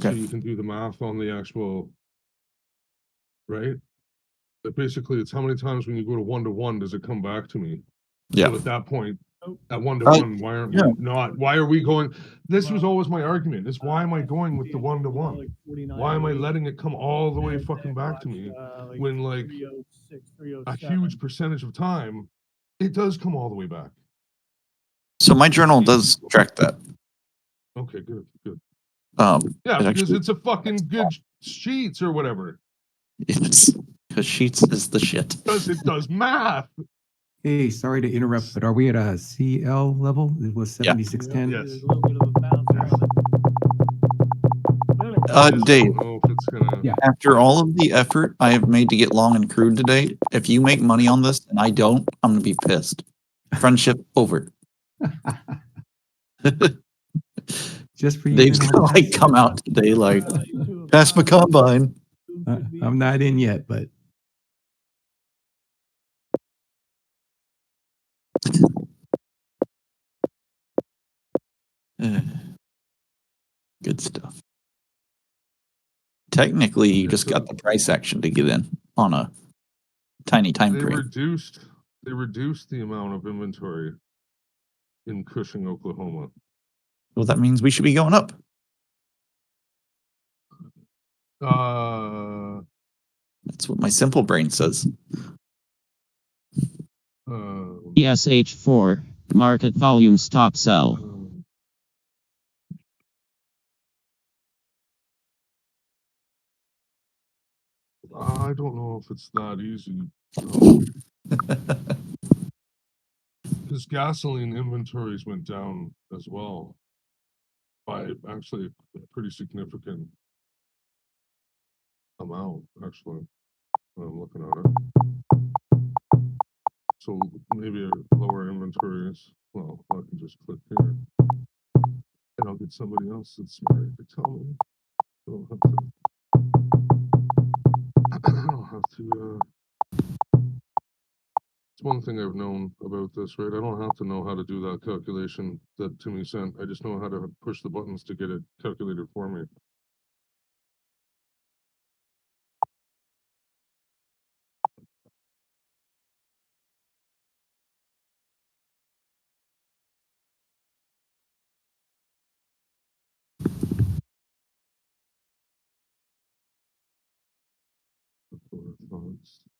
So you can do the math on the actual, right? But basically, it's how many times when you go to 1-to-1 does it come back to me? Yeah. So at that point, at 1-to-1, why aren't we not? Why are we going? This was always my argument. Is why am I going with the 1-to-1? Why am I letting it come all the way fucking back to me when like a huge percentage of time it does come all the way back? So my journal does track that. Okay, good. Yeah, because it's a fucking good Sheets or whatever. Yes, because Sheets is the shit. Because it does math. Hey, sorry to interrupt, but are we at a CL level? It was 7610. Yes. There's a little bit of a bounce there. Dave, Yeah. after all of the effort I have made to get long and crude today, if you make money on this and I don't, I'm gonna be pissed. Friendship over. Just for you. Dave's gonna like come out today like, pass my combine. I'm not in yet, but good stuff. Technically, you just got the price action to get in on a tiny time They frame. reduced the amount of inventory in Cushing, Oklahoma. Well, that means we should be going up. That's what my simple brain says. ESH4 market volume stop sell. I don't know if it's that easy. Because gasoline inventories went down as well by actually a pretty significant amount, actually, when I'm looking at it. So maybe lower inventories. Well, I can just click here. And I'll get somebody else that's smart to tell me. I don't have to it's one thing I've known about this, right? I don't have to know how to do that calculation that Timmy sent. I just know how to push the buttons to get it calculated for me.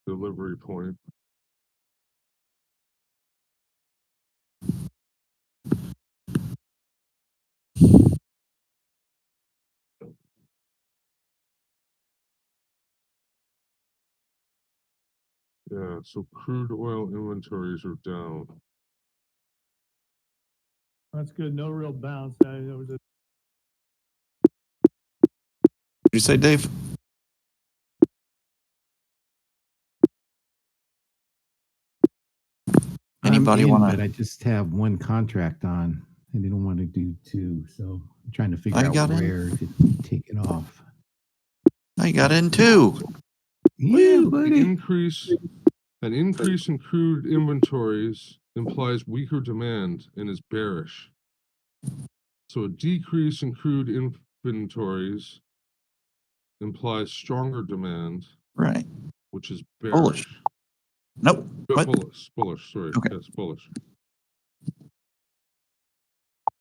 Delivery point. Yeah, so crude oil inventories are down. That's good. No real bounce. There was a Did you say, Dave? Anybody want to? But I just have one contract on. I didn't want to do two, so I'm trying to figure out where to take it off. I got in too. Yeah, buddy. An increase in crude inventories implies weaker demand and is bearish. So a decrease in crude inventories implies stronger demand. Right. Which is bearish. Bullish. Nope. Bullish, sorry. Okay. Yes, bullish.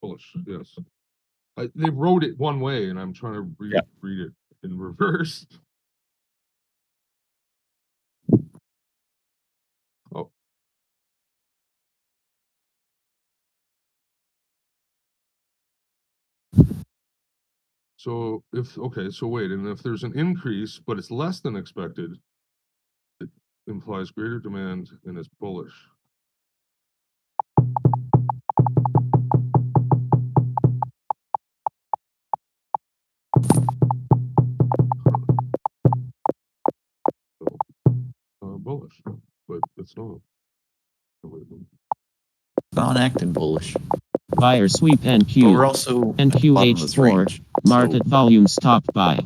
Bullish, yes. They wrote it one way and I'm trying to read it in reverse. Oh. So wait, and if there's an increase, but it's less than expected, it implies greater demand and is bullish. Bullish, but it's not. Not acting bullish. Buyer sweep NQ. But we're also NQH4 market volume stop buy.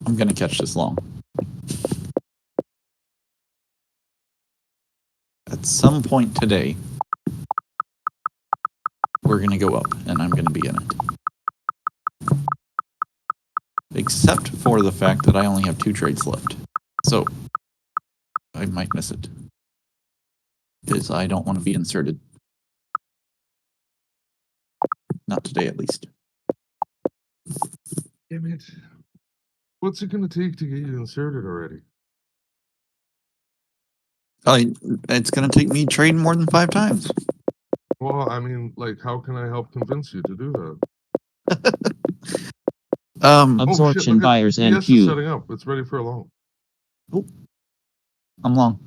I'm gonna catch this long. At some point today, we're gonna go up, and I'm gonna be in it. Except for the fact that I only have 2 trades left. So, I might miss it. Because I don't want to be inserted. Not today, at least. Damn it. What's it going to take to get you inserted already? It's going to take me trading more than 5 times. Well, I mean, like, how can I help convince you to do that? Absorption buyers and PS is Q. setting up. It's ready for a long. Oh, I'm long.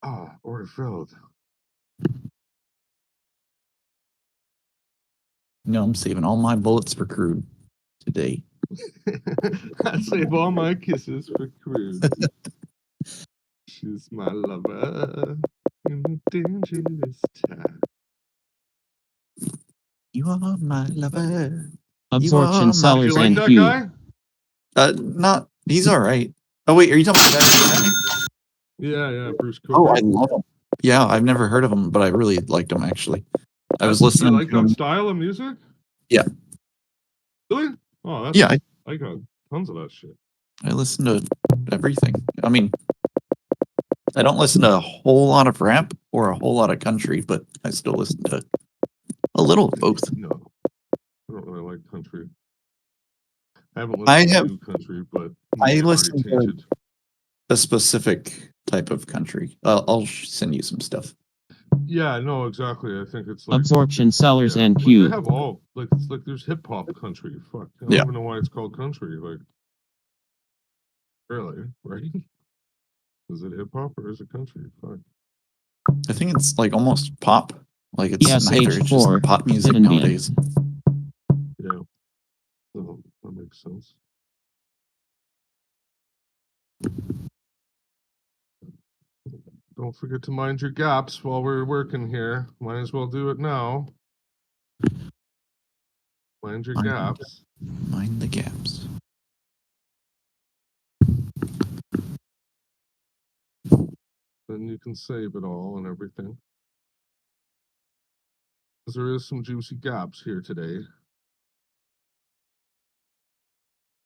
Ah, order filled. No, I'm saving all my bullets for crude today. I save all my kisses for crude. She's my lover in a dangerous time. You are my lover. Absorption sellers You like and that Q. guy? Not. He's all right. Oh wait, are you talking about that? Yeah, Bruce Cooper. Oh, I love him. Yeah, I've never heard of him, but I really liked him actually. I was listening. You like to him. that style of music? Yeah. Really? Oh, that's, Yeah, I got tons of that shit. I listen to everything. I mean, I don't listen to a whole lot of rap or a whole lot of country, but I still listen to a little of both. No, I don't really like country. I haven't listened to country, but I it's listen already tainted. to a specific type of country. I'll send you some stuff. Yeah, no, exactly. I think it's like Absorption sellers and like Q. they have all it's like there's hip hop country. Fuck, I don't even know why it's called country. Like, really, right? Is it hip hop or is it country? Fuck. I think it's like almost pop. Like it's ESH4, neither. It's just pop music hidden nowadays. Yeah, oh, that makes sense. Don't forget to mind your gaps while we're working here. Might as well do it now. Mind your gaps. Mind the gaps. Then you can save it all and everything. Because there is some juicy gaps here today.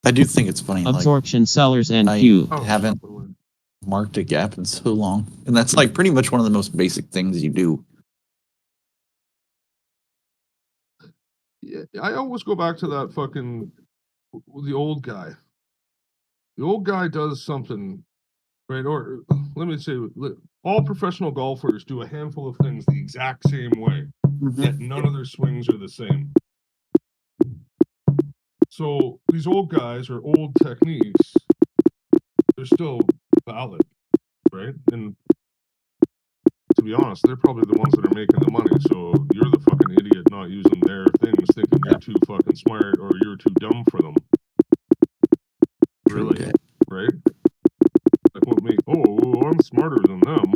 I do think it's funny. Absorption sellers and I Q. haven't marked a gap in so long, and that's like pretty much one of the most basic things you do. Yeah, I always go back to that fucking the old guy. The old guy does something, right? Or let me say, all professional golfers do a handful of things the exact same way, yet none of their swings are the same. So these old guys or old techniques, they're still valid, right? And to be honest, they're probably the ones that are making the money. So you're the fucking idiot not using their things, thinking you're too fucking smart or you're too dumb for them. Really, right? Like what me? Oh, I'm smarter than them.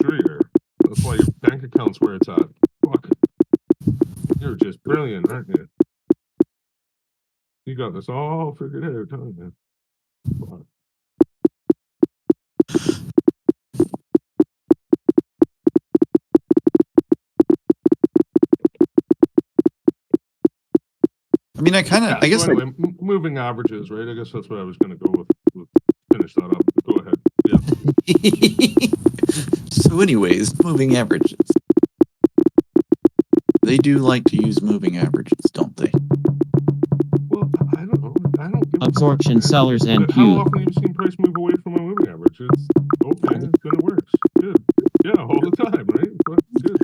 Sure you are. That's why your bank account's where it's at. Fuck. You're just brilliant, aren't you? You got this all figured out, don't you? Fuck. I mean, I guess so anyway, moving averages, right? I guess that's what I was going to go with. Finish that up. Go ahead. Yeah. So anyways, moving averages. They do like to use moving averages, don't they? Well, I don't know. I don't give Absorption sellers and How Q. often have you seen price move away from a moving average? It's okay, then it works. Good. Yeah, all the time, right? But good.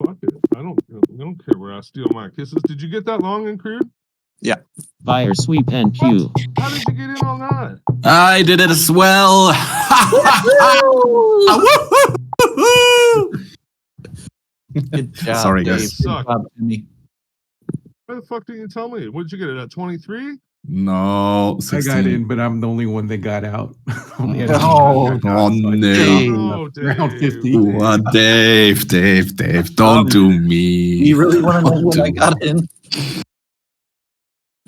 Fuck it. I don't care where I steal my kisses. Did you get that long and crude? Yeah. Buyer sweep and Q. How did you get in on that? I did it as well. Good job, Sorry, Dave. guys. Good job, Timmy. Why the fuck didn't you tell me? What did you get it at 23? No, 16. I got in, but I'm the only one that got out. Only had Oh, one guy got out, so I no. did round Dave. 50. What, Dave, don't do me. You really want to know when I got in?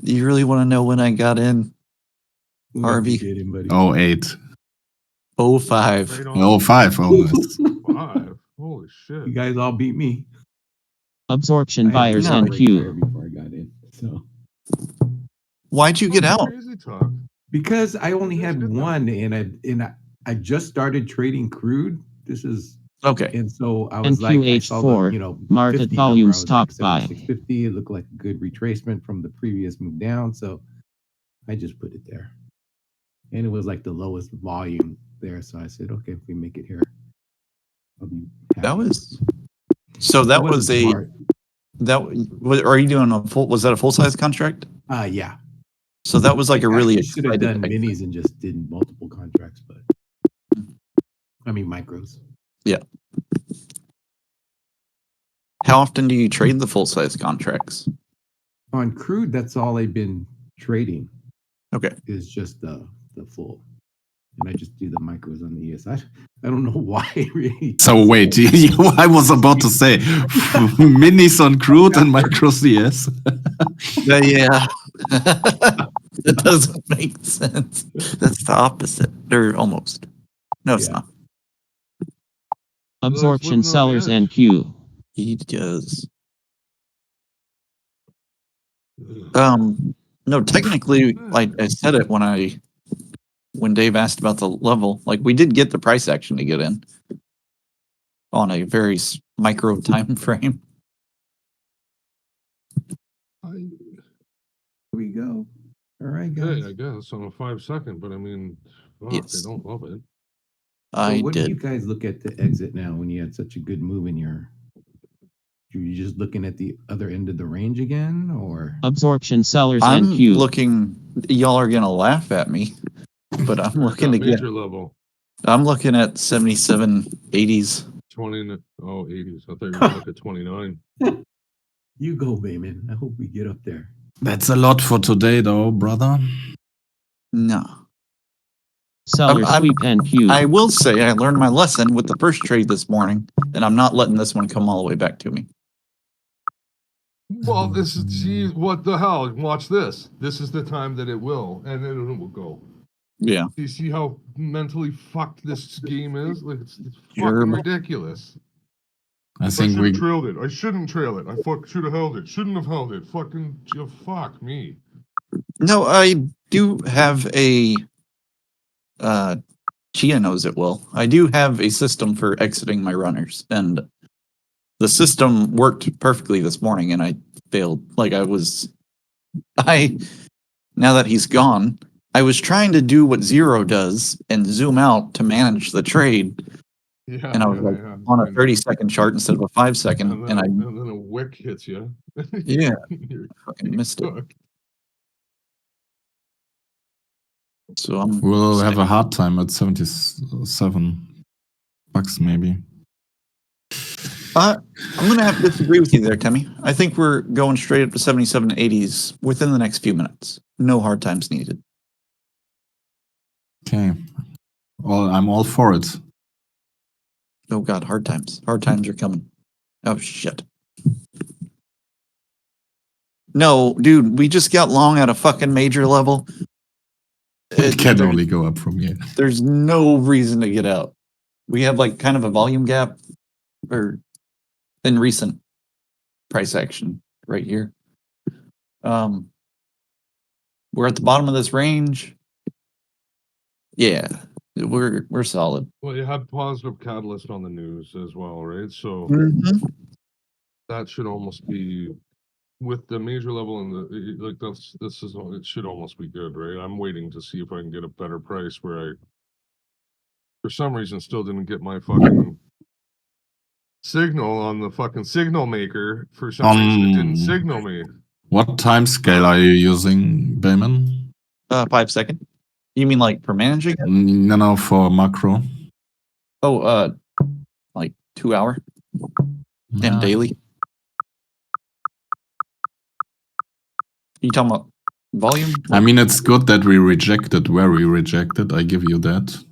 You really want to know when I got in? Harvey. Get him, buddy. 08. 05. Right on. 05. Oh, that's 5. Holy shit. You guys all beat me. Absorption I had buyers to and break Q. there before I got in. So Why'd you get out? Crazy talk. Because I only That's had good then. one, and I just started trading crude. This is Okay. And so I was like, I saw NQH4, the, market 50 volume number. I was like stop buy. 7650. It looked like a good retracement from the previous move down. So I just put it there. And it was like the lowest volume there. So I said, okay, if we make it here, I'll be happy. That was so. That It wasn't was a smart. Are you doing a full? Was that a full size contract? Yeah. So that was like a really should have excited done exit. minis and just did multiple contracts, but I mean micros. Yeah. How often do you trade the full size contracts? On crude, that's all I've been trading. Okay. Is just the full. And I just do the micros on the ES. I don't know why really. So wait, I was about to say minis on crude and micro CS. Yeah. That doesn't make sense. That's the opposite, or almost. No, it's Yeah. not. Absorption living on the sellers edge. NQ. He does. Ugh. No, technically, like I said it when Dave asked about the level, like we did get the price action to get in on a very micro time frame. Here we go. All right, guys. Hey, I guess on a 5-second, but I mean, fuck, Yes. I don't love it. I what do you did. guys look at to exit now when you had such a good move in your? Are you just looking at the other end of the range again, or? Absorption sellers I'm NQ. looking. Y'all are gonna laugh at me, but I'm looking to get. Major level. I'm looking at 77, 80s. 80s. I thought you were gonna look at 29. You go, Bayman. I hope we get up there. That's a lot for today, though, brother. No. Seller sweep NQ. I will say I learned my lesson with the first trade this morning, and I'm not letting this one come all the way back to me. Well, this is, see, what the hell? Watch this. This is the time that it will, and then it will go. Yeah. You see how mentally fucked this game is? Like, it's Sure. fucking ridiculous. I I think should we have trailed it. I shouldn't trail it. I should have held it. Shouldn't have held it. Fucking, fuck me. No, I do have a Chia knows it well. I do have a system for exiting my runners, and the system worked perfectly this morning, and I failed. Like now that he's gone, I was trying to do what Zero does and zoom out to manage the trade, Yeah. and I was on a 30-second chart instead of a 5-second, and then a wick hits you. Yeah, You're fucking missed it. fucked. So will have a hard time at 77 bucks, maybe. I'm going to have to disagree with you there, Timmy. I think we're going straight up to 77 80s within the next few minutes. No hard times needed. Okay. I'm all for it. Oh, God, hard times. Hard times are coming. Oh, shit. No, dude, we just got long at a fucking major level. It can only go up from here. There's no reason to get out. We have like kind of a volume gap or in recent price action right here. We're at the bottom of this range. Yeah, we're solid. Well, you had positive catalyst on the news as well, right? So that should almost be with the major level and it should almost be good, right? I'm waiting to see if I can get a better price where I, for some reason, still didn't get my fucking signal on the fucking signal maker. For some reason, it didn't signal me. What time scale are you using, Bayman? 5 second. You mean like for managing it? No, for macro. Oh, like 2 hour and daily. You talking about volume? I mean, it's good that we rejected where we rejected. I give you that.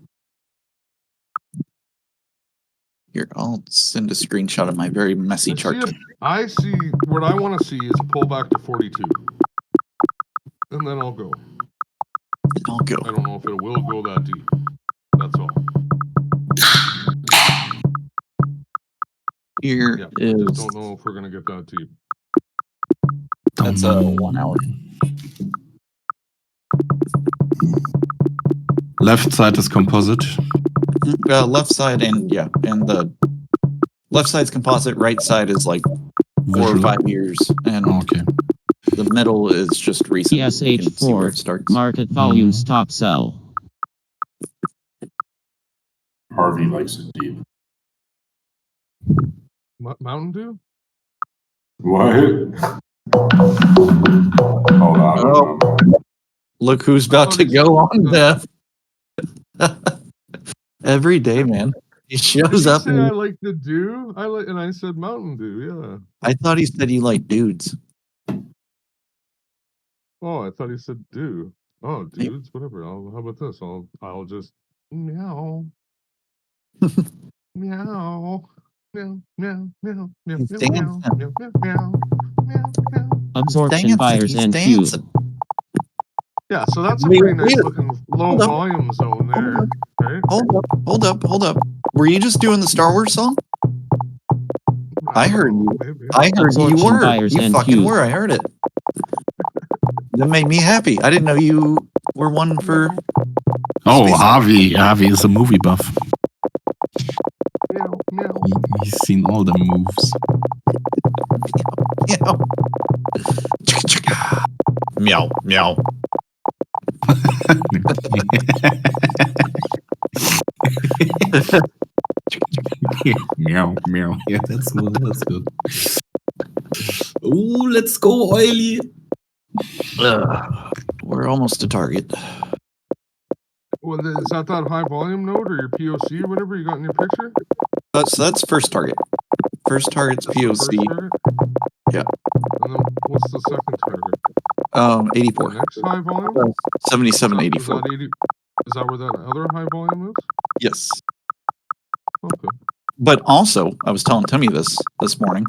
Here, I'll send a screenshot of my very messy chart. I see what I want to see is a pullback to 42. And then I'll go. I'll go. I don't know if it will go that deep. That's all. Here I is. just don't know if we're going to get that deep. That's a 1 hour. Left side is composite. Left side and the left side's composite. Right side is like 4 or Visual. 5 years, and Okay. the middle is just recent. You can see where ESH4. it starts. Market volume stop sell. Harvey likes it deep. Mountain Dew? What? Hold on. Oh. Look who's about to go on death. Every day, man. He shows Did up. you say I like the dew? And I said Mountain Dew. Yeah. I thought he said he liked dudes. Oh, I thought he said dew. Oh, dudes, whatever. How about this? I'll just meow. Meow. Meow, meow, meow, meow, He's meow, dancing. meow, meow, meow, meow, meow. Absorption Dancing, buyers he's and Q. dancing. Yeah, so that's a Wait, pretty nice wait. looking low Hold up. volume zone there, right? Hold up. Were you just doing the Star Wars song? I heard you. Maybe. I heard you Absorption were. buyers You and fucking Q. were. I heard it. That made me happy. I didn't know you were one for. Oh, Space Harvey. Harvey is a movie buff. Meow, meow. He's seen all the moves. Meow, meow. Meow, meow. Yeah, that's good. That's good. Oh, let's go, Oily. We're almost to target. Well, is that high volume node or your POC or whatever you got in your picture? That's first target. First target's That's the first POC. target? Yeah. And then what's the second target? 84. The next high volume? 77, Is 84. that 80? Is that where that other high volume is? Yes. Okay. But also, I was telling Timmy this morning.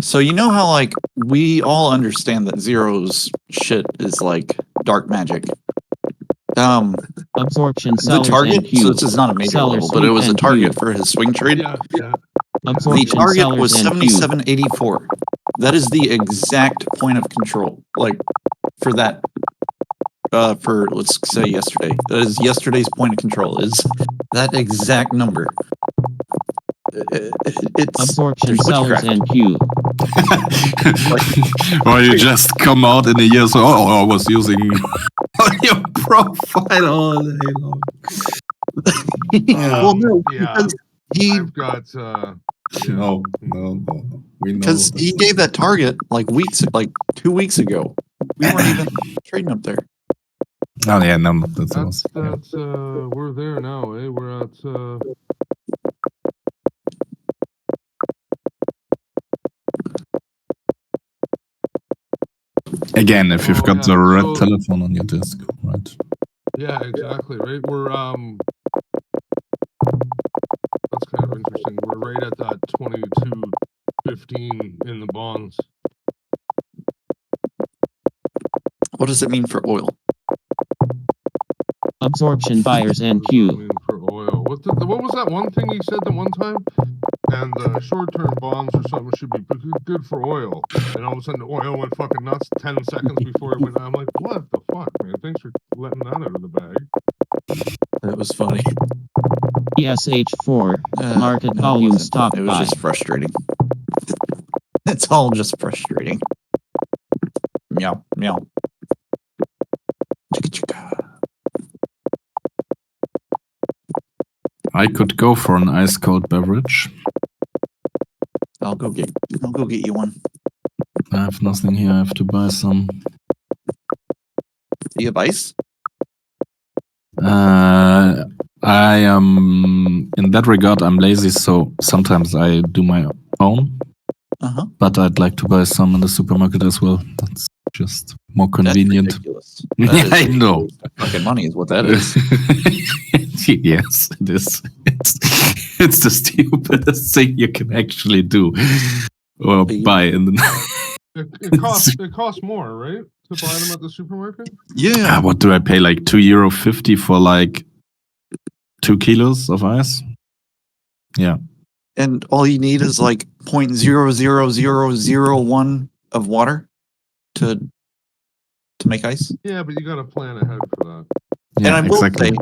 So you know how like we all understand that Zero's shit is like dark magic. Absorption The sellers and target. Q. So this is not a major Sellers level, but it was a and target Q. for his swing trade. Yeah, yeah. The Absorption target sellers was and Q. 77.84. That is the exact point of control. Like for that. For let's say yesterday. That is yesterday's point of control. Is that exact number? It's Absorption there's sellers witchcraft. and Q. Or you just come out in a year, so I was using your profile all day long. Well, no, Yeah. because he I've got yeah. No. We know. because he gave that target like 2 weeks ago. We weren't even trading up there. Oh yeah, no, that's awesome. That's we're there now, eh? We're at Again, if you've got yeah, the red so- telephone on your desk, right? yeah, exactly, right? We're that's kind of interesting. We're right at that 22.15 in the bonds. What does it mean for oil? Absorption buyers and What does that Q. mean for oil? What was that one thing he said the one time? And short-term bonds or something should be good for oil. And all of a sudden, the oil went fucking nuts 10 seconds before it went. I'm like, what the fuck, man? Thanks for letting that out of the bag. That was funny. ESH4. Market No, it volume wasn't. stop It was buy. just frustrating. It's all just frustrating. Meow, meow. Chicka, chicka. I could go for an ice cold beverage. I'll go get you one. I have nothing here. I have to buy some. Do you have ice? I am in that regard. I'm lazy, so sometimes I do my own. But I'd like to buy some in the supermarket as well. That's just more convenient. That's ridiculous. Yeah, I know. Fucking money is what that is. Yes, it is. It's the stupidest thing you can actually do or buy in the. It costs more, right, to buy them at the supermarket? Yeah. What do I pay? Like €2.50 for like 2 kilos of ice? Yeah. And all you need is like 0.00001 of water to make ice. Yeah, but you got to plan ahead for that. And Yeah, I will exactly. say,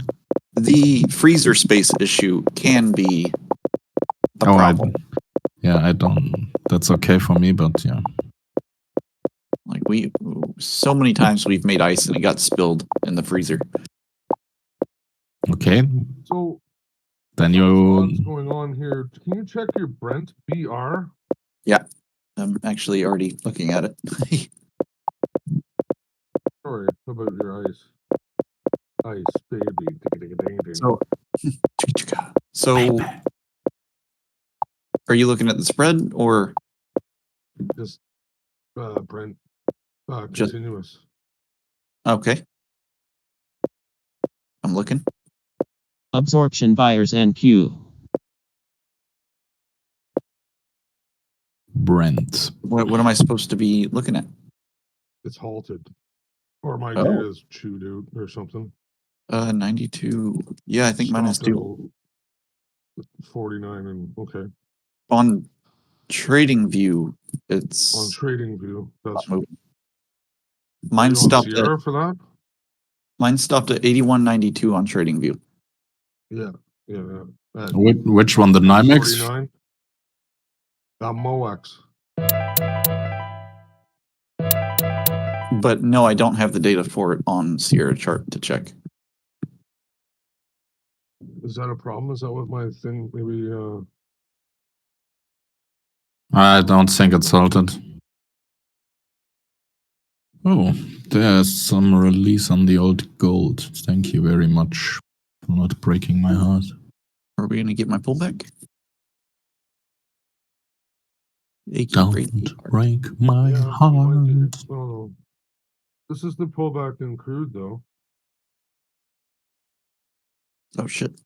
the freezer space issue can be a Oh, problem. I don't. That's okay for me, but yeah. Like so many times we've made ice and it got spilled in the freezer. Okay, So then what's you. going on here? Can you check your Brent BR? Yeah, I'm actually already looking at it. Sorry, how about your ice? Ice, baby. So, are you looking at the spread or Just Brent Just- continuous. okay? I'm looking. Absorption buyers NQ. Brent. What am I supposed to be looking at? It's halted. Or my Oh. data is chewed out or something. 92. Yeah, I think mine is Stopped too. at 49 and okay. On Trading View, it's On Trading View, that's not moving. Are Mine you on stopped Sierra at for that? 81.92 on Trading View. Yeah. At Which one? The NYMEX? 49. MOX. But no, I don't have the data for it on Sierra chart to check. Is that a problem? Is that what my thing maybe I don't think it's halted. Oh, there's some release on the old gold. Thank you very much for not breaking my heart. Are we going to get my pullback? Don't break my heart. Oh, this is the pullback in crude though. Oh shit.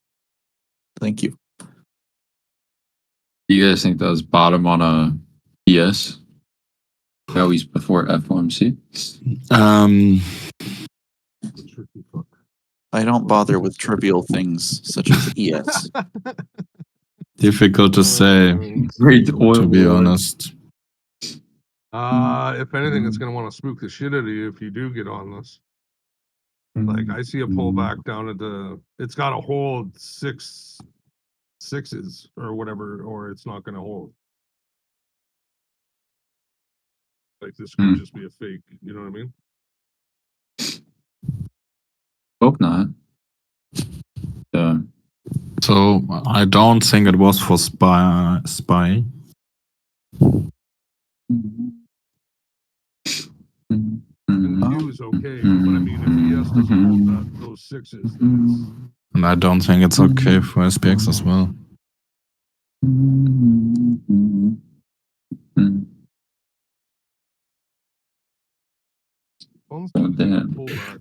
Thank you. Do you guys think that was bottom on a PS? At least before FOMC? Tricky fuck. I don't bother with trivial things such as ES. Difficult to say, Great to be honest. If anything, it's gonna want to spook the shit out of you if you do get on this. Like I see a pullback down at it's gotta hold 6 6s or whatever, or it's not gonna hold. Like this could just be a fake, you know what I mean? Hope not. So I don't think it was for spy. NQ is okay, but I mean if ES doesn't hold those 6s, then And I don't think it's okay for SPX as well.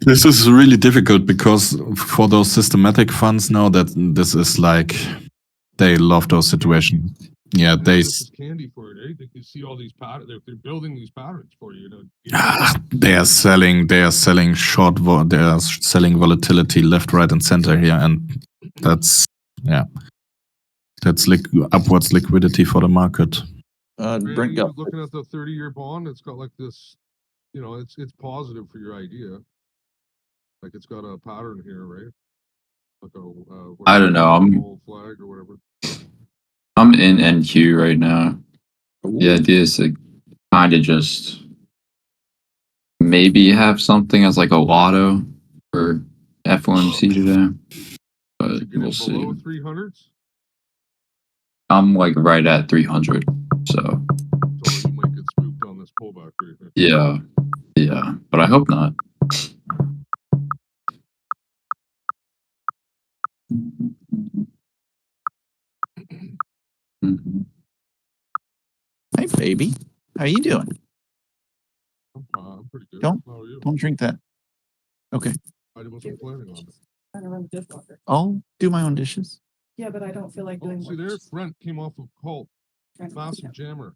This is really difficult because for those systematic funds now that this is like they love those situations. Yeah, this is candy for it, eh? They can see all these patterns. They're building these patterns for you. They are selling short. They are selling volatility left, right, and center here, and that's upwards liquidity for the market. Brent got looking at the 30-year bond. It's got like this, you know, it's positive for your idea. Like it's got a pattern here, right? Like I don't know. Flag or whatever. I'm in NQ right now. The idea is to kind of just maybe have something as like a lotto for FOMC today, but we'll see. Below 300s. I'm like right at 300, so you might get spooked on this pullback right here. Yeah, but I hope not. Hey baby, how you doing? I'm pretty good. Don't drink that. Okay. I wasn't planning on it. I don't run the dishwasher. I'll do my own dishes. Yeah, but I don't feel like doing See there, Brent came off of cult. Brent, Massive jammer.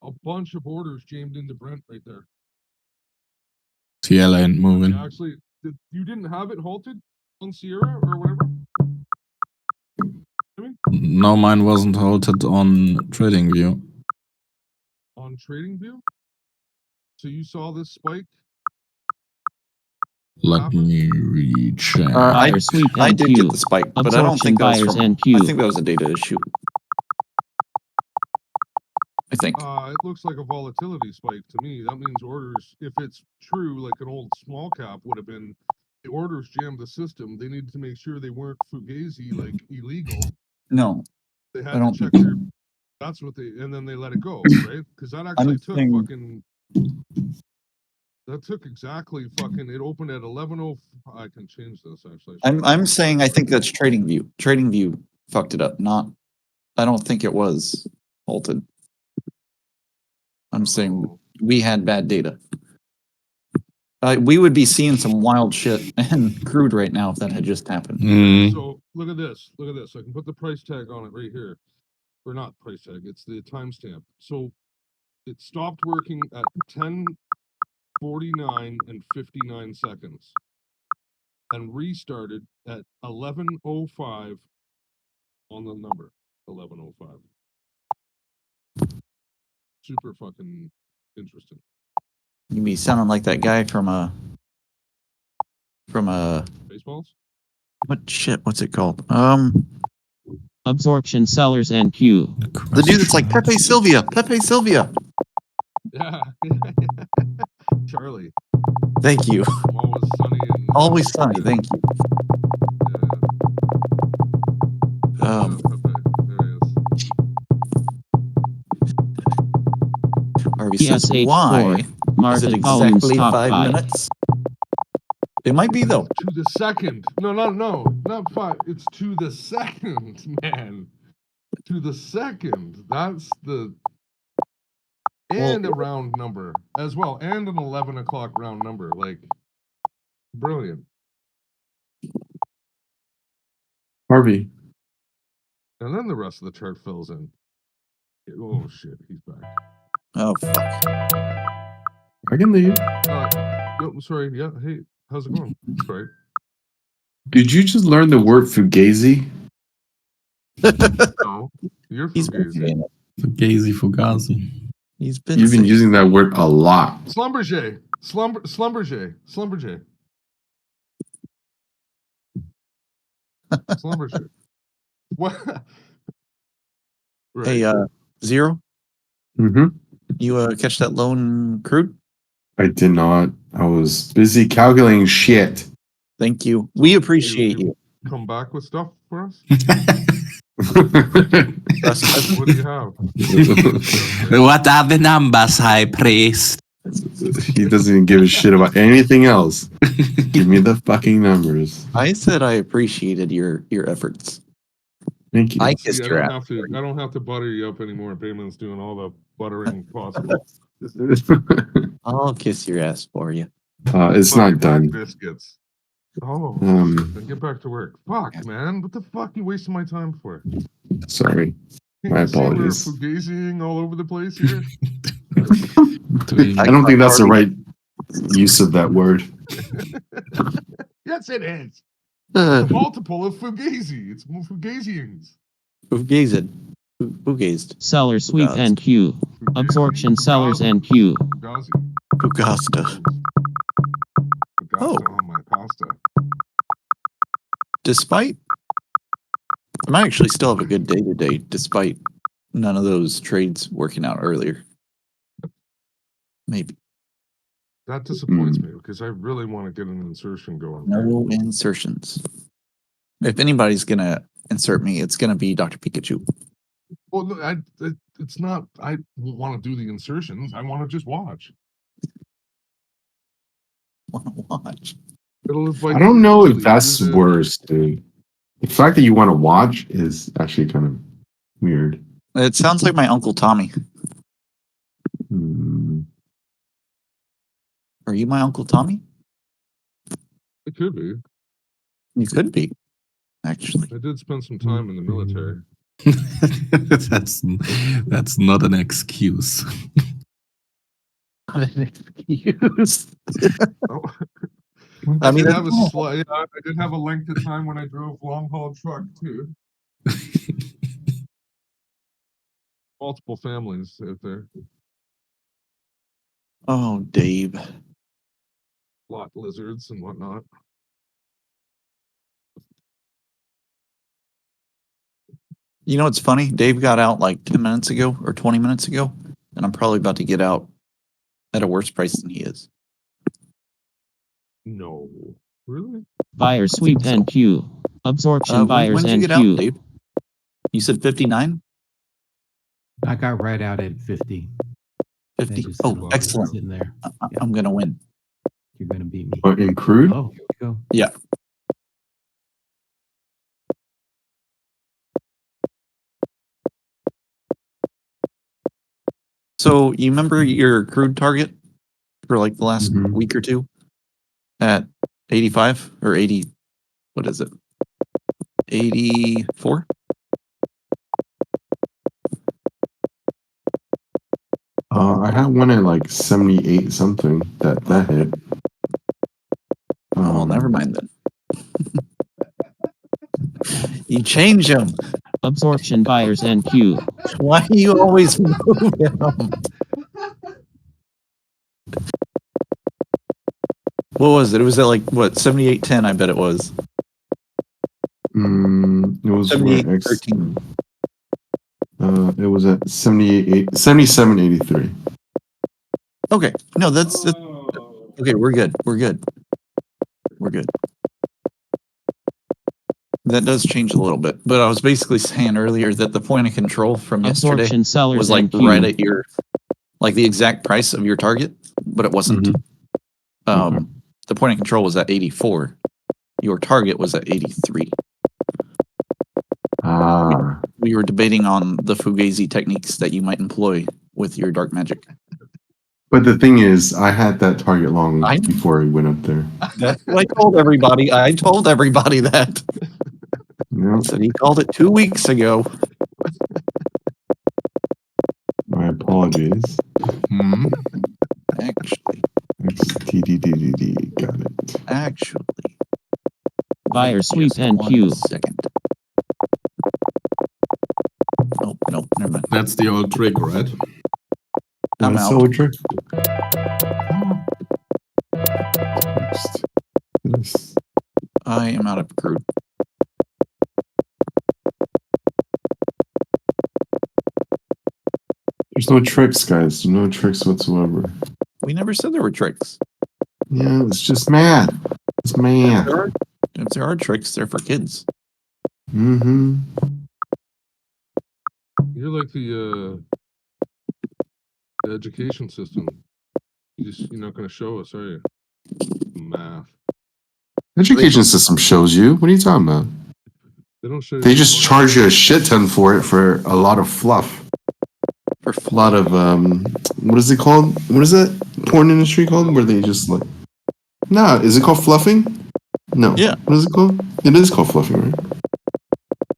A bunch of orders jammed into Brent right there. TL ain't moving. Actually, you didn't have it halted on Sierra or whatever? No, mine wasn't halted on Trading View. On Trading View? So you saw this spike? Let me recheck. I Buyer sweep I and did queue. get the spike, but I don't Absorption think that was buyers from. and I queue. think that was a data issue. I think. It looks like a volatility spike to me. That means orders, if it's true, like an old small cap would have been, the orders jammed the system. They needed to make sure they weren't fugazi, like illegal. No, They I had to don't check think. their. That's what they, and then they let it go, right? Because that actually took saying- fucking. That took exactly fucking. It opened at 11:05. I can change this actually. I'm saying I think that's Trading View. Trading View fucked it up. Not. I don't think it was halted. I'm saying we had bad data. We would be seeing some wild shit and crude right now if that had just happened. Mm. So look at this. Look at this. I can put the price tag on it right here, or not price tag. It's the timestamp. So it stopped working at 10:49 and 59 seconds, and restarted at 11:05 on the number 11:05. Super fucking interesting. You be sounding like that guy from Baseballs. what shit? What's it called? Absorption sellers and queue. The dude that's like Pepe Sylvia. Pepe Sylvia. Yeah. Charlie. Thank you. Always sunny and Always sunny. Thank you. Yeah, Pepe. There he is. Harvey says, PSH4. why is it Market volume exactly stopped 5 by. minutes? It might be though. To the second. No, not 5. It's to the second, man. To the second. That's the. And a round number as well, and an 11 o'clock round number. Like, brilliant. Harvey. And then the rest of the chart fills in. Oh shit, he's back. Oh fuck. I can leave. Oh, sorry. Yeah. Hey, how's it going? Sorry. Did you just learn the word fugazi? No, you're He's been fugazi. saying it. Fugazi, Fugazi. He's been You've been saying using that word a lot. Slumberjay. Slumberjay. Slumberjay. What? Right. Hey, Zero, Mm-hmm. you catch that lone crude? I did not. I was busy calculating shit. Thank you. We appreciate you. Come back with stuff for us. Russ, What do you have? What are the numbers, high priest? He doesn't even give a shit about anything else. Give me the fucking numbers. I said I appreciated your efforts. Thank you. I See, kissed I your don't ass. have to butter you up anymore. Bayman's doing all the buttering possible. I'll kiss your ass for you. It's Buttery not done. Biscuits. Oh, Um, then get back to work. Fuck, man. What the fuck you wasting my time for? Sorry. Can't My you see we're apologies. fugaziing all over the place here? I don't think that's the right use of that word. Yes, it is. It's a multiple of fugazi. It's fugaziings. Who gazed? Seller sweep Fugazi. and queue. Absorption sellers and queue. Fugazi. Fugasta. Oh. Fugazi on my pasta. Despite, I might actually still have a good day today, despite none of those trades working out earlier. Maybe. That disappoints me because I really want to get an insertion going. No insertions. If anybody's gonna insert me, it's gonna be Dr. Pikachu. Well, no, it's not. I don't want to do the insertions. I want to just watch. Wanna watch? I don't know if that's worse, dude. The fact that you want to watch is actually kind of weird. It sounds like my Uncle Tommy. Hmm. Are you my Uncle Tommy? It could be. You could be, actually. I did spend some time in the military. That's not an excuse. Not an excuse. Oh. I I mean, did have I did have a length of time when I drove long haul truck too. Multiple families out there. oh, Dave. lot lizards and whatnot. You know, it's funny. Dave got out like 10 minutes ago or 20 minutes ago, and I'm probably about to get out at a worse price than he is. No, really? Buyer sweep so. NQ. Absorption buyers when did you get out, NQ. Dave? You said 59? I got right out at 50. 50. Just Oh, sitting- excellent. Sitting there. I'm going to win. You're gonna beat me. What, in crude? Oh, here we go. Yeah. So you remember your crude target for like the last Mhm. week or two at 85 or 80? What is it? 84? I had one at like 78 something that hit. Oh, well, never mind then. You change them. Absorption buyers NQ. Why do you always move them? What was it? It was at like, what, 78.10, I bet it was. It was 78.13. It was at 77.83. Okay. No, that's okay. We're good. We're good. We're good. That does change a little bit, but I was basically saying earlier that the point of control from yesterday Absorption sellers was like NQ. right at your, like the exact price of your target, but it wasn't. Okay. The point of control was at 84. Your target was at 83. We were debating on the Fugazi techniques that you might employ with your dark magic. But the thing is, I had that target long I- before he went up there. That's what I told everybody. I told everybody that. Yeah, I said he called it 2 weeks ago. my apologies. Actually, XTDDDD, got it. actually. Buyer sweep Just 1 NQ. second. Oh, no, never mind. That's the old trick, right? I'm That's out. so trick. Next. Yes. I am out of crude. There's no tricks, guys. No tricks whatsoever. We never said there were tricks. Yeah, it's just math. It's math. If there are tricks, they're for kids. Mm-hmm. You're like the education system. You're not going to show us, are you? Math. Education system shows you. What are you talking about? They don't show you. They just charge you a shit ton for it for a lot of fluff. For A lot of what is it called? What is that porn industry called? Where they just like, nah, is it called fluffing? No. Yeah. What is it called? It is called fluffing, right?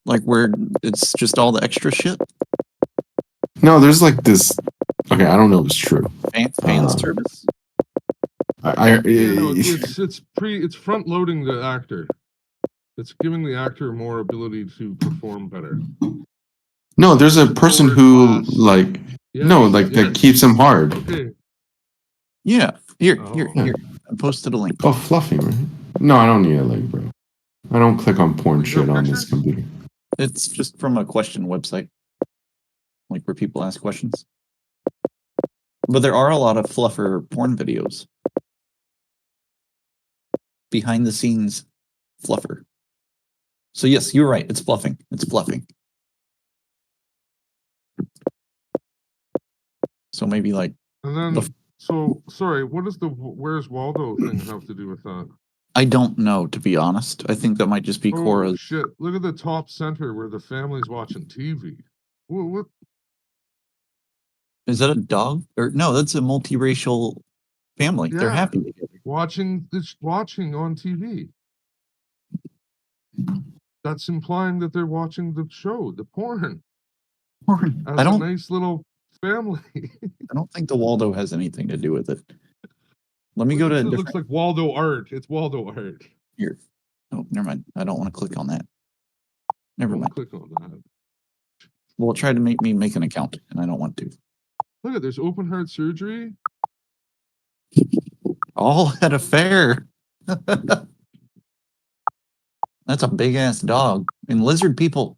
Like where it's just all the extra shit. No, there's like this. Okay, I don't know if it's true. Fan service. It's front loading the actor. It's giving the actor more ability to perform better. No, there's a person who like that keeps him hard. Okay. Yeah. Here. Yeah. I posted a link. Oh, fluffing, right? No, I don't need a link, bro. I don't click on porn You shit got on this pictures? computer. It's just from a question website. Like where people ask questions. But there are a lot of fluffer porn videos. Behind the scenes fluffer. So yes, you're right. It's fluffing. It's fluffing. So maybe like And then, sorry, what does the Where's Waldo thing have to do with that? I don't know, to be honest. I think that might just be Oh, Cora. shit. Look at the top center where the family's watching TV. What? Is that a dog? Or no, that's a multiracial family. They're Yeah. happy together. Watching on TV. That's implying that they're watching the show, the porn, Porn. as I a don't nice little family. I don't think the Waldo has anything to do with it. Let me go to a It different looks like Waldo art. It's Waldo art. here. Oh, never mind. I don't want to click on that. Never Don't mind. click on that. Well, it tried to make me make an account, and I don't want to. Look at there's open heart surgery. all at a fair. That's a big ass dog. And lizard people.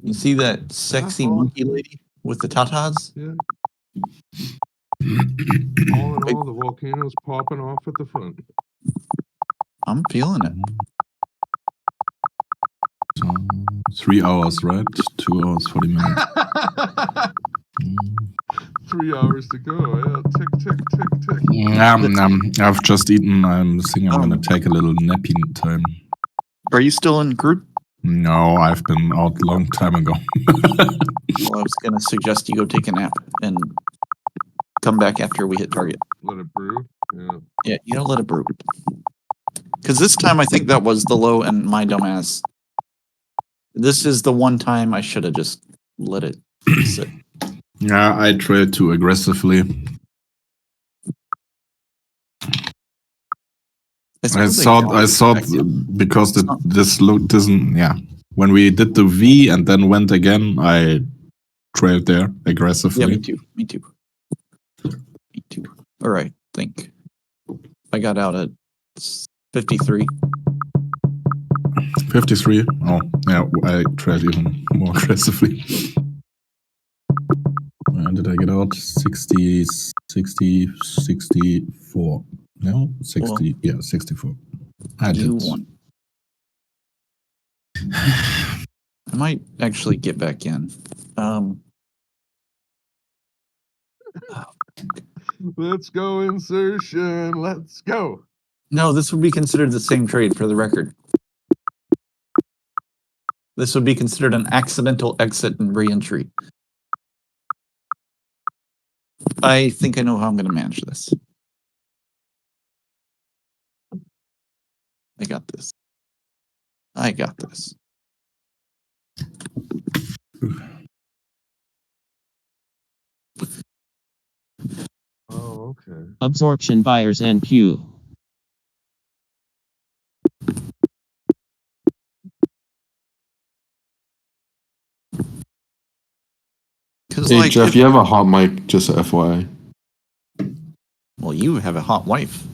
You see that sexy monkey lady with the tatas? Yeah. All in all, the volcano's popping off at the front. I'm feeling it. So 3 hours, right? 2 hours, 40 minutes. 3 hours to go. Yeah, tick, tick, tick, tick. I've just eaten. I'm thinking I'm gonna take a little napping time. Are you still in group? No, I've been out a long time ago. Well, I was going to suggest you go take a nap and come back after we hit target. Let it brew. Yeah. Yeah, you gotta let it brew. Because this time I think that was the low, and my dumbass. This is the one time I should have just let it sit. Yeah, I tried too aggressively. I saw because this look doesn't. Yeah, when we did the V and then went again, I trailed there aggressively. Yeah, me too. Me too. Me too. All right, think. I got out at 53. 53. Oh, yeah, I trailed even more aggressively. When did I get out? 60, 64. No, 60. Well, yeah, 64. I you did. Won. I might actually get back in. Let's go insertion. Let's go. No, this would be considered the same trade for the record. This would be considered an accidental exit and re-entry. I think I know how I'm going to manage this. I got this. I got this. Oh, okay. Absorption buyers and Q. Hey, like, Jeff, you have a hot mic, just FYI. Well, you have a hot wife.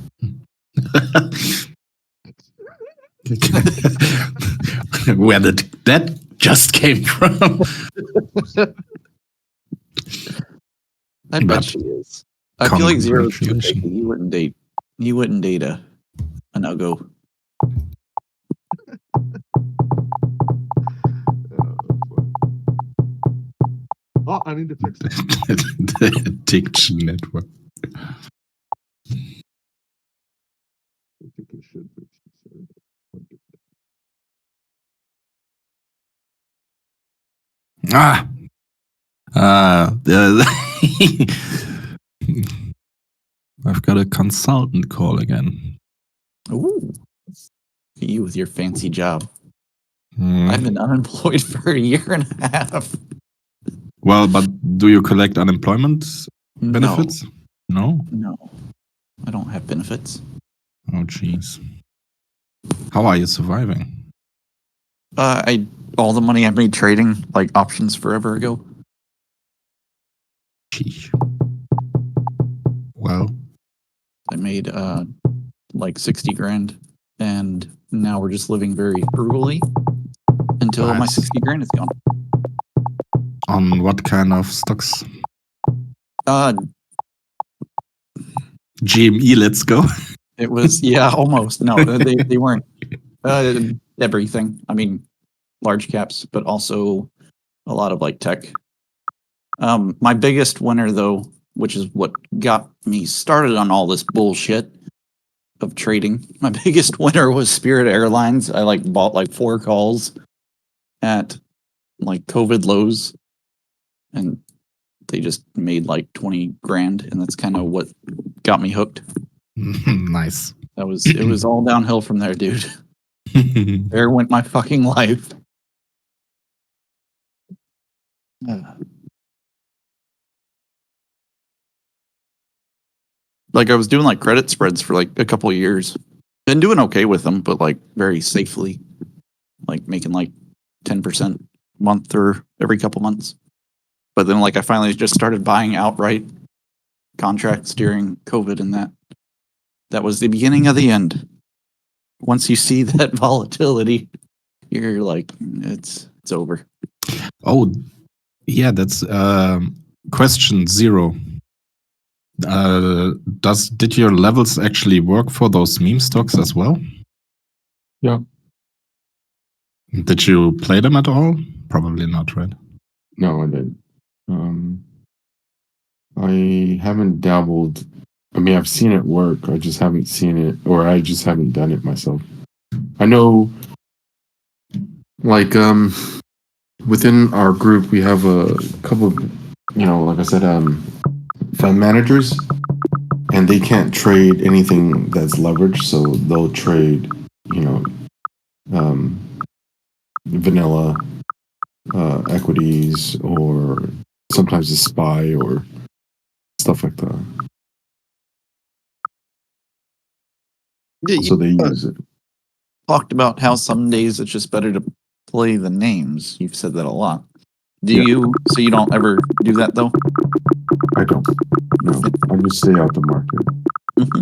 Where did that just came from? I bet she is. I feel like Zero is too picky. You wouldn't date. You wouldn't date a no-go. Oh, I need to fix it. The addiction network. I think I should fix it. I've got a consultant call again. Ooh. You with your fancy job. I've been unemployed for a year and a half. Well, but do you collect unemployment benefits? No? No. I don't have benefits. Oh, jeez. How are you surviving? All the money I made trading like options forever ago. Sheesh. Well, I made like 60 grand, and now we're just living very frugally until my 60 grand is gone. On what kind of stocks? GME, let's go. It was, yeah, almost. No, they weren't. Everything. I mean, large caps, but also a lot of like tech. My biggest winner, though, which is what got me started on all this bullshit of trading, my biggest winner was Spirit Airlines. I like bought like 4 calls at like COVID lows, and they just made like 20 grand, and that's kind of what got me hooked. Nice. It was all downhill from there, dude. There went my fucking life. Like I was doing like credit spreads for like a couple of years. Been doing okay with them, but like very safely. like making like 10% a month or every couple months. But then like I finally just started buying outright contracts during COVID, and that was the beginning of the end. Once you see that volatility, you're like, it's over. Oh, yeah, that's question 0. Did your levels actually work for those meme stocks as well? Yeah. Did you play them at all? Probably not, right? No, I didn't. I haven't dabbled. I mean, I've seen it work. I just haven't seen it, or I just haven't done it myself. I know, like, within our group, we have a couple of, like I said, fund managers, and they can't trade anything that's leveraged, so they'll trade, vanilla equities, or sometimes a SPY or stuff like that. Yeah, So they use it. talked about how some days it's just better to play the names. You've said that a lot. Do Yeah. you? So you don't ever do that though? I don't. No, I just stay out the market. Mm-hmm.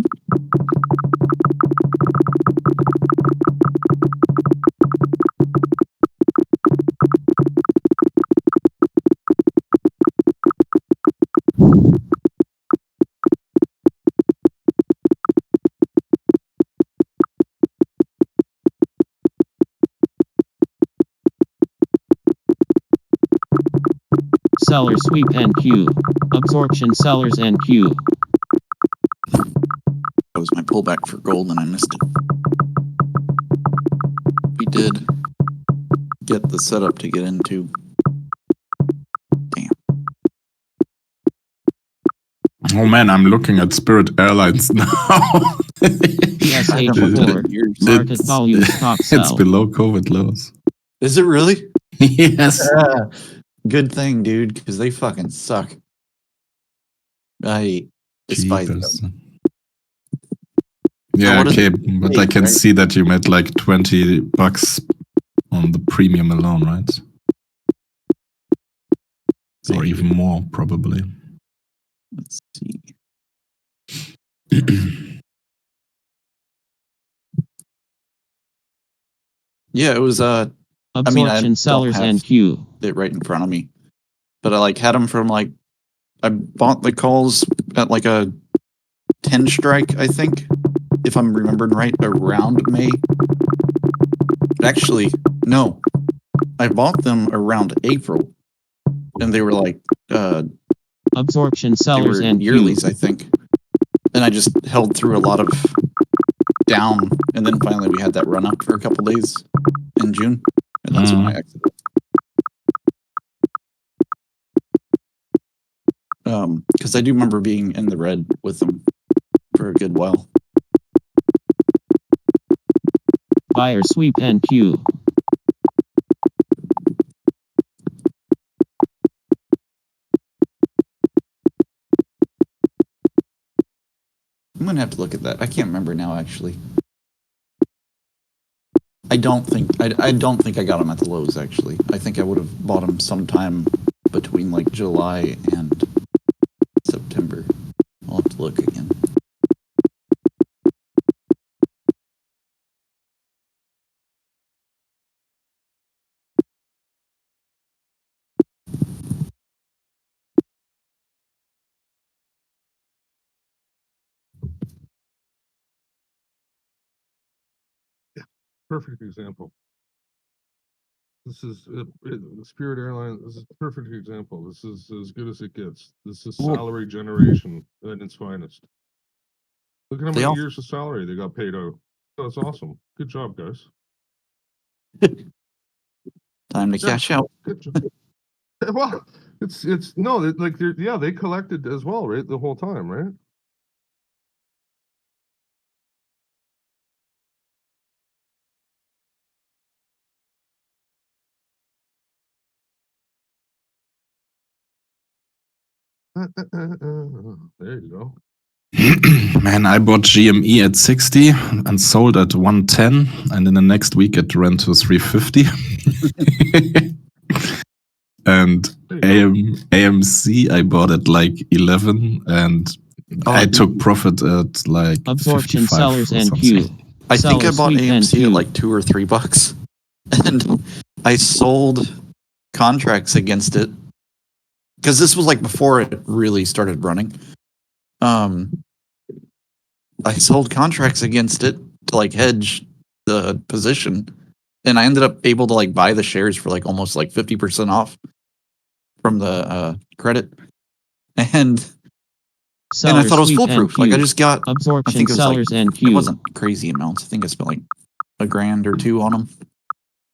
Seller sweep NQ. Absorption sellers NQ. That was my pullback for gold and I missed it. We did get the setup to get into. Damn. Oh man, I'm looking at Spirit Airlines now. PSH4. Market volume stop It's sell. below COVID lows. Is it really? Yes. Good thing, dude, because they fucking suck. I despise Jeepers. them. Yeah, what is okay, it? but I can Right? see that you made like $20 on the premium alone, right? Or even more, probably. Let's see. Yeah, it was Absorption sellers have NQ. it right in front of me, but I like had them from like I bought the calls at like a 10 strike, I think, if I'm remembering right, around May. Actually, no, I bought them around April, and they were like Absorption they sellers were NQ. yearlies, I think, and I just held through a lot of down, and then finally we had that run up for a couple days in June, and that's when I exited. Because I do remember being in the red with them for a good while. Buyer sweep NQ. I'm gonna have to look at that. I can't remember now, actually. I don't think I got them at the lows. Actually, I think I would have bought them sometime between like July and September. I'll have to look again. Perfect example. This is the Spirit Airlines. This is a perfect example. This is as good as it gets. This is salary generation at its finest. Look at how many years of salary they got paid out. That's awesome. Good job, guys. Time to cash out. Good job. Well, it's no, like they collected as well, right? The whole time, right? There you go. Man, I bought GME at 60 and sold at 110, and in the next week it ran to 350. And AMC I bought at like 11, and I took profit at like Absorption 55 sellers or and something. Q. I think I Sellers bought sweep and AMC at Q. like $2 or $3, and I sold contracts against it because this was like before it really started running. I sold contracts against it to like hedge the position, and I ended up able to like buy the shares for like almost like 50% off from the credit, and I Sellers thought it was sweep and foolproof. Like I Q. just got, I Absorption think it was like, sellers and it Q. wasn't crazy amounts. I think I spent like $1,000 or $2 on them,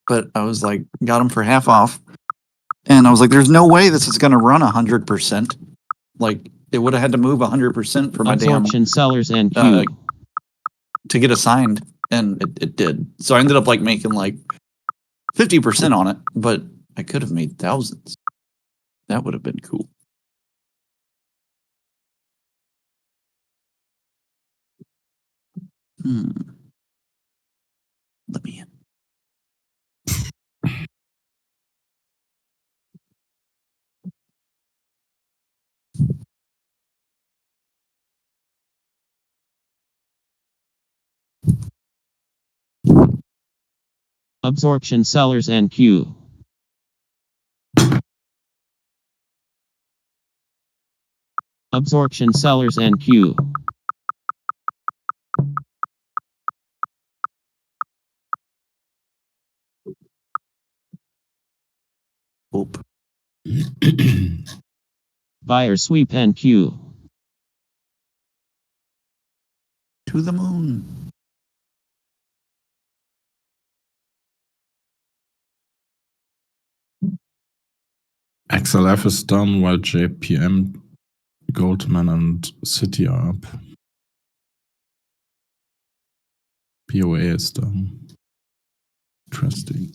but I was like, got them for half off, and I was like, there's no way this is going to run 100%. Like it would have had to move 100% for my damn Absorption sellers and Q. to get assigned, and it did. So I ended up like making like 50% on it, but I could have made thousands. That would have been cool. Let me in. Absorption sellers and Q. Absorption sellers and Q. Oop. Buyer sweep and Q. To the moon. XLF is down while JPM, Goldman, and City are up. POA is down. Interesting.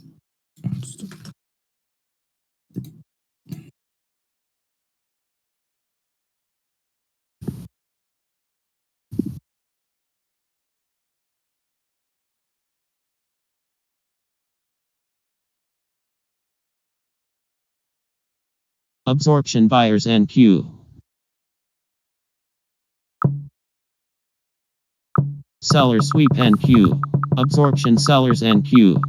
Absorption buyers and Q. Seller sweep and Q. Absorption sellers and Q.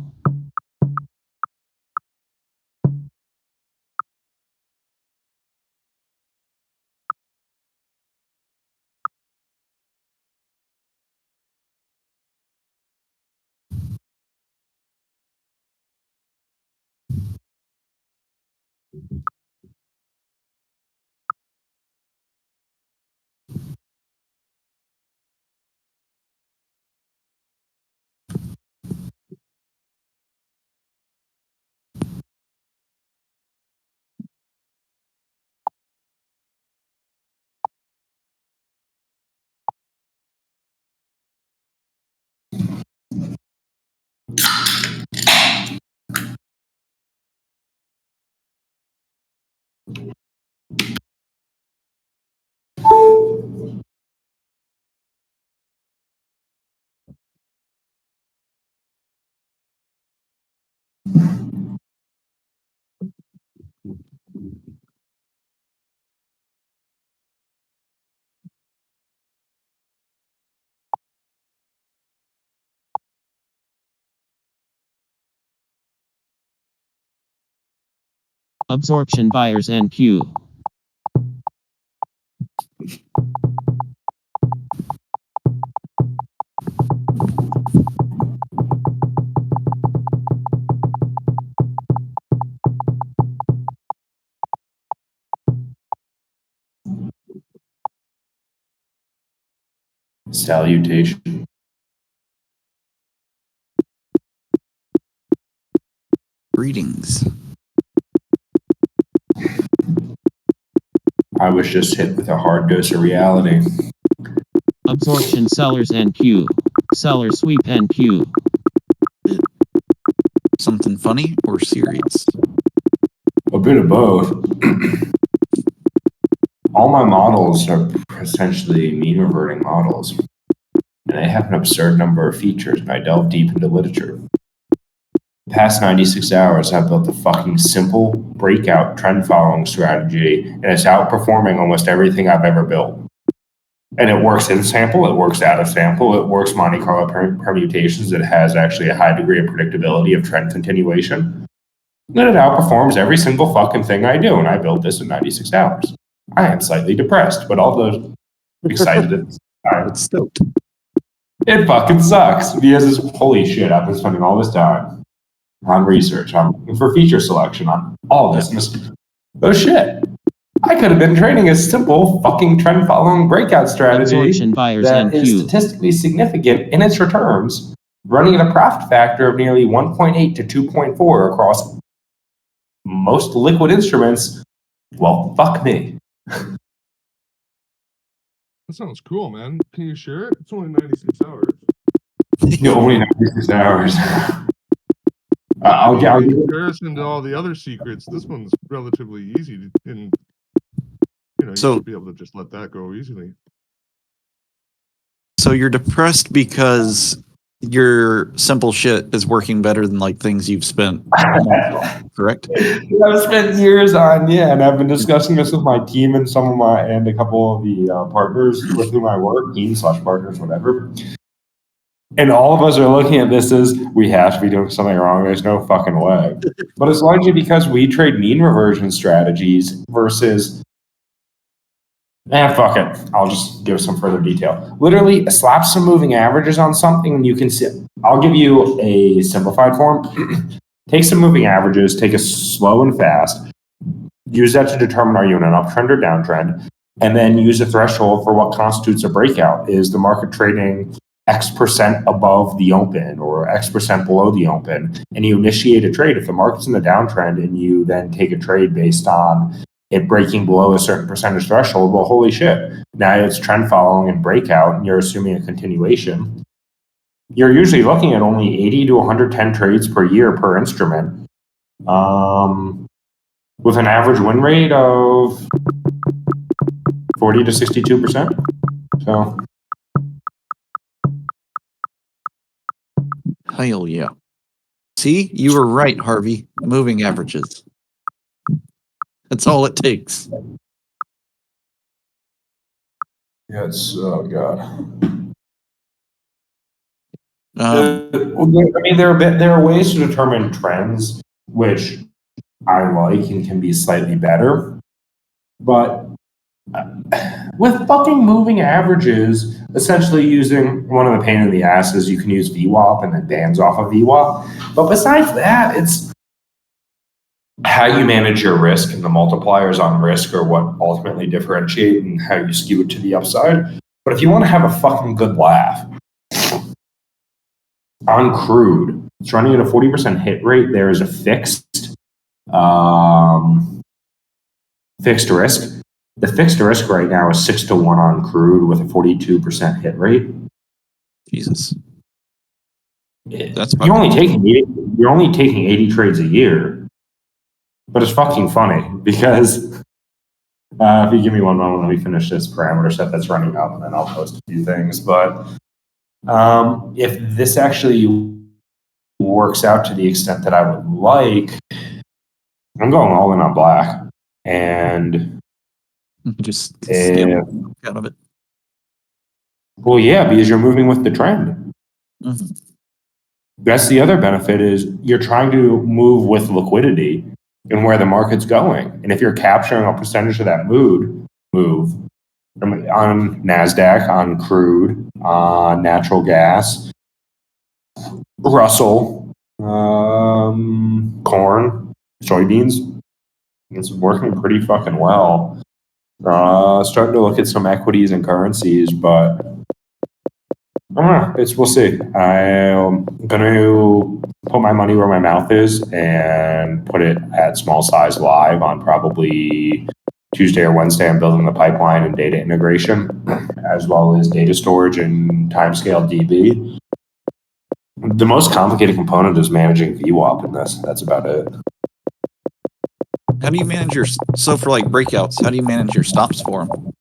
Absorption buyers and Q. Salutation. Greetings. I was just hit with a hard dose of reality. Absorption sellers and Q. Seller sweep and Q. Something funny or serious? A bit of both. all my models are essentially mean reverting models. And they have an absurd number of features, and I delve deep into literature. The past 96 hours, I've built a fucking simple breakout trend following strategy, and it's outperforming almost everything I've ever built. And it works in sample, it works out of sample, it works Monte Carlo permutations. It has actually a high degree of predictability of trend continuation. And it outperforms every single fucking thing I do, and I built this in 96 hours. I am slightly depressed, but although excited at the time, It's stoked. it fucking sucks because it's holy shit. I've been spending all this time on research, on looking for feature selection, on all this. And this, oh shit. I could have been trading a simple fucking trend following breakout strategy Absorption buyers that is NQ. statistically significant in its returns, running at a profit factor of nearly 1.8 to 2.4 across most liquid instruments. Well, fuck me. That sounds cool, man. Can you share it? It's only 96 hours. Only 96 hours. In comparison to all the other secrets, this one's relatively easy to, and you should be able to just let that go easily. So you're depressed because your simple shit is working better than like things you've spent, correct? I've spent years on, and I've been discussing this with my team and and a couple of the partners with whom I work, team/partners, whatever. And all of us are looking at this as we have to be doing something wrong. There's no fucking way. But it's largely because we trade mean reversion strategies versus, fuck it. I'll just give some further detail. Literally, slap some moving averages on something and you can see. I'll give you a simplified form. Take some moving averages, take a slow and fast, use that to determine are you in an uptrend or downtrend, and then use a threshold for what constitutes a breakout. Is the market trading X% above the open or X% below the open, and you initiate a trade. If the market's in the downtrend and you then take a trade based on it breaking below a certain percentage threshold, well, holy shit. Now it's trend following and breakout, and you're assuming a continuation. You're usually looking at only 80 to 110 trades per year per instrument, with an average win rate of 40 to 62%. So. Hell yeah. See, you were right, Harvey. Moving averages. That's all it takes. Yes, oh god. There are ways to determine trends, which I like and can be slightly better. But with fucking moving averages, essentially using one of the pain in the asses, you can use VWAP and then bands off of VWAP. But besides that, it's how you manage your risk, and the multipliers on risk are what ultimately differentiate and how you skew it to the upside. But if you want to have a fucking good laugh, on crude, it's running at a 40% hit rate. There is a fixed risk. The fixed risk right now is 6-1 on crude with a 42% hit rate. Jesus. You're only taking 80 trades a year. But it's fucking funny because if you give me one moment, let me finish this parameter set that's running up, and then I'll post a few things. But if this actually works out to the extent that I would like, I'm going all in on black. And just out of it. Well, yeah, because you're moving with the trend. Mm-hmm. That's the other benefit is you're trying to move with liquidity and where the market's going. And if you're capturing a percentage of that move on NASDAQ, on crude, on natural gas, Russell, corn, soybeans, it's working pretty fucking well. Starting to look at some equities and currencies, but I don't know. We'll see. I'm going to put my money where my mouth is and put it at small size live on probably Tuesday or Wednesday. I'm building the pipeline and data integration, as well as data storage and timescale DB. The most complicated component is managing VWAP in this. That's about it. How do you manage your, so for like breakouts, how do you manage your stops for them?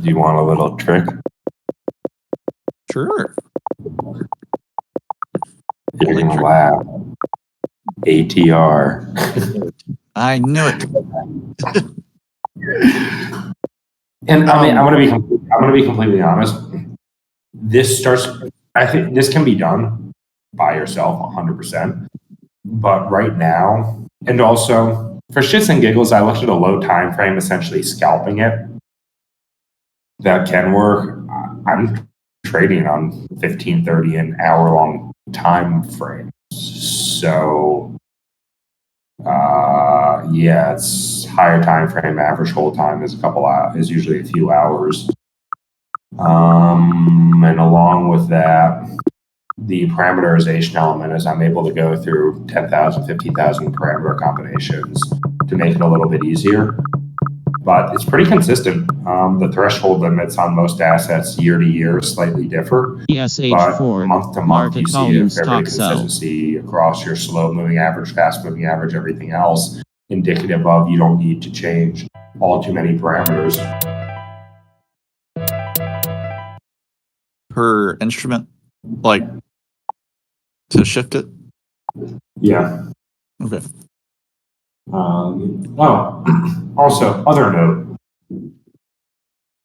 Do you want a little trick? Sure. You're Holy gonna trick. laugh. ATR. I knew it. And I mean, I'm gonna be completely honest. I think this can be done by yourself 100%. But right now, and also for shits and giggles, I looked at a low time frame, essentially scalping it. That can work. I'm trading on 15, 30, an hour long time frame. So, yeah, it's higher time frame. Average hold time is is usually a few hours. And along with that, the parameterization element is I'm able to go through 10,000, 15,000 parameter combinations to make it a little bit easier. But it's pretty consistent. The threshold limits on most assets year to year slightly differ. ESH4, But month to month, market you see a volume fair bit stock of sell. consistency across your slow moving average, fast moving average, everything else, indicative of you don't need to change all too many parameters. Per instrument, like to shift it? Yeah. Okay. Also, other note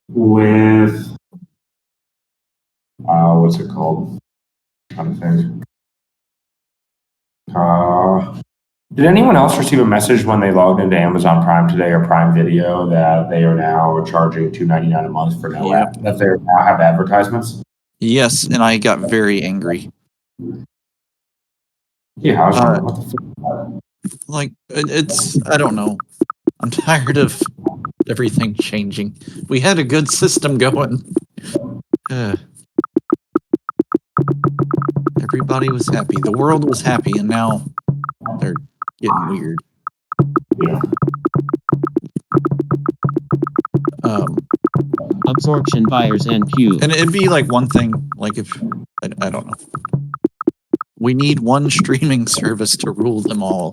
with what's it called? I'm trying to think. Did anyone else receive a message when they logged into Amazon Prime today or Prime Video that they are now charging $2.99 a month for no app? That they now have advertisements? Yes, and I got very angry. Yeah, I was wondering what the fuck. Like it's, I don't know. I'm tired of everything changing. We had a good system going. Everybody was happy. The world was happy, and now they're getting weird. Yeah. Absorption buyers and Q. And it'd be like one thing, like if, I don't know. We need one streaming service to rule them all.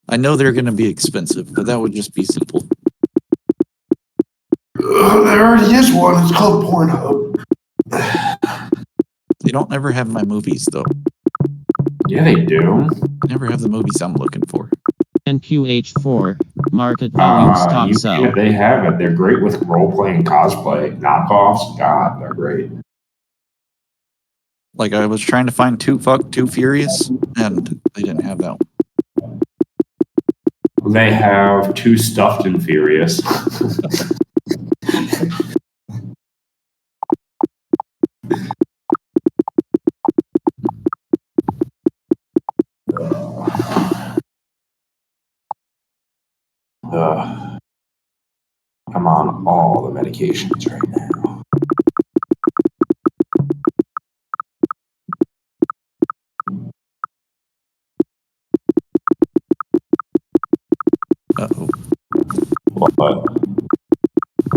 I know they're going to be expensive, but that would just be simple. There already is one. It's called Pornhub. They don't ever have my movies, though. Yeah, they do. They never have the movies I'm looking for. NQH4, market volume stock sell. They have it. They're great with role playing, cosplay, knockoffs. God, they're great. Like I was trying to find Too Furious, and they didn't have that one. They have Too Stuffed and Furious. I'm on all the medications right now. Uh-oh. What?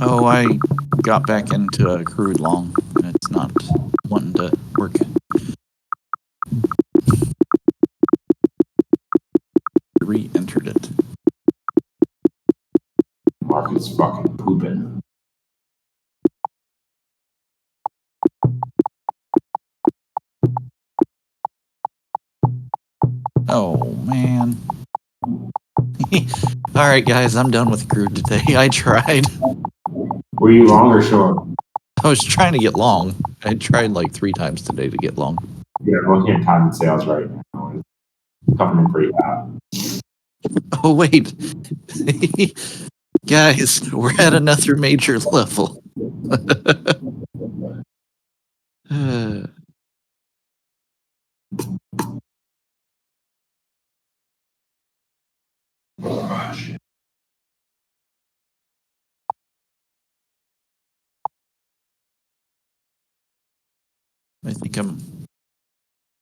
Oh, I got back into a crude long, and it's not wanting to work. Re-entered it. Market's fucking pooping. Oh, man. All right, guys, I'm done with crude today. I tried. Were you long or short? I was trying to get long. I tried like 3 times today to get long. Yeah, I'm looking at time and sales right now. It's coming in pretty hot. Oh, wait. Guys, we're at another major level. Oh, shit. I think I'm